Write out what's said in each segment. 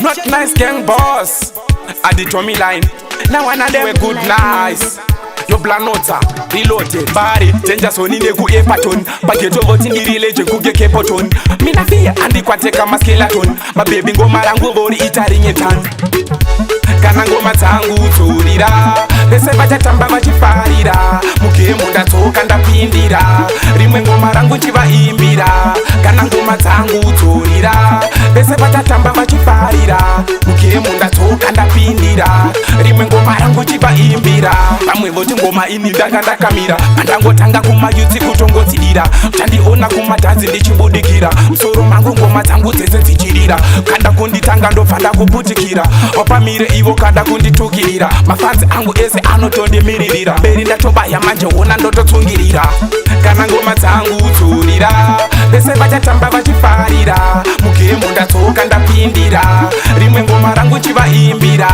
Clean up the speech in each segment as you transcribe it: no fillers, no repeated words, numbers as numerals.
Not nice gang boss. I did Tommy line. Now one of them were good nice. Yo blanota, reloaded body, danger so nine ku epaton. Pageto voti ni relation kuge kepoton. Mina fear andi kwateka maskeleton. My baby go marangu bori itaring etan. Kana ngoma tangu turira. Bese bachatamba bachifarira. Muke munda toka ndapindira. Rimwe ngoma rangu chivaimbira. Kana ngoma tangu turira. Bese bachatamba bachifarira. Muke munda toka ndapindira. Rimwe ngoma rangu chivaimbira. Pamwe voti ngoma ini ndanga ndakamira. Andangotanga kumayuti kutongotidira. Chandiona kumatanzi ndichibudikira. Msoro mangu ngoma tangu dzese dzichirira. Kanda kunditanga ndofanda kuputikira. Opamire ivo kada kunditukirira. Mafanzi angu ese anotondimirira. Beri ndatobaya manje ona ndototsungirira. Kana ngoma tangu turira. Bese bachatamba bachifarira. Muke munda toka ndapindira. Rimwe ngoma rangu chivaimbira.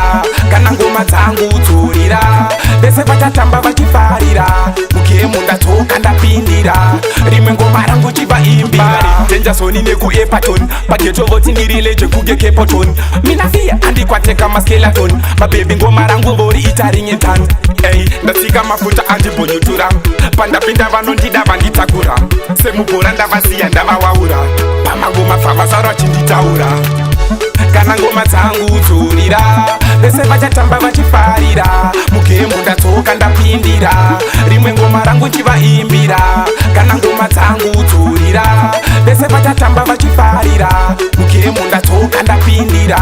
Kana ngoma tangu turira. Bese bachatamba bachifarira. Muke munda toka ndapindira. Rimwe ngoma rangu chivaimbira. Danger so nine ku epaton. Pageto voti ni relation kuge kepoton. Mina fear andi kwateka maskeleton. My baby ngoma rangu bori itaring etan. Hey, ndatsika mafuta andi bonyutura. Panda pinda vanondida vanditakura. Semubora ndavasiya ndavawaura. Pamangoma fava sara chinditaura. Kana ngoma tangu turira. Bese bachatamba bachifarira. Muke munda toka ndapindira. Rimwe ngoma rangu chivaimbira. Kana ngoma tangu turira. Bese bachatamba bachifarira. Muke munda toka ndapindira.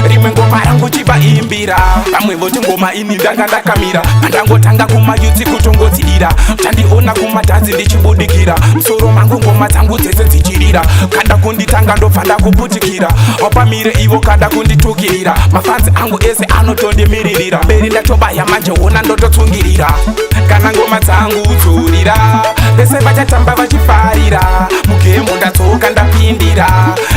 Rimwe ngoma rangu chivaimbira. Pamwe voti ngoma ini ndanga ndakamira. Andangotanga kumayuti kutongotidira. Chandiona kumatanzi ndichibudikira. Msoro mangu ngoma tangu dzese dzichirira. Kada kunditanga ndofanda kuputikira. Opamire ivo kada kunditukirira. Mafanzi angu ese anotondimirira. Beri ndatobaya manje ona ndototsungirira. Kana ngoma tangu turira. Bese bachatamba bachifarira. Muke munda toka ndapindira.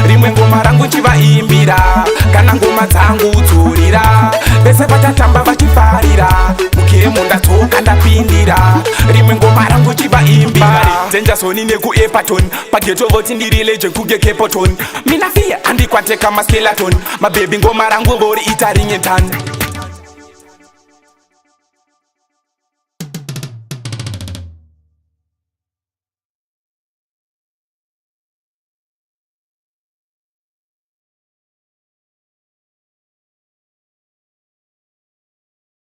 Rimwe ngoma rangu chivaimbira. Kana ngoma tangu turira. Bese bachatamba bachifarira. Muke munda toka ndapindira. Rimwe ngoma rangu chivaimbira. Danger so nine ku epaton. Pageto voti ni relation kuge kepoton. Mina fear andi kwateka maskeleton. My baby ngoma rangu bori itaring etan.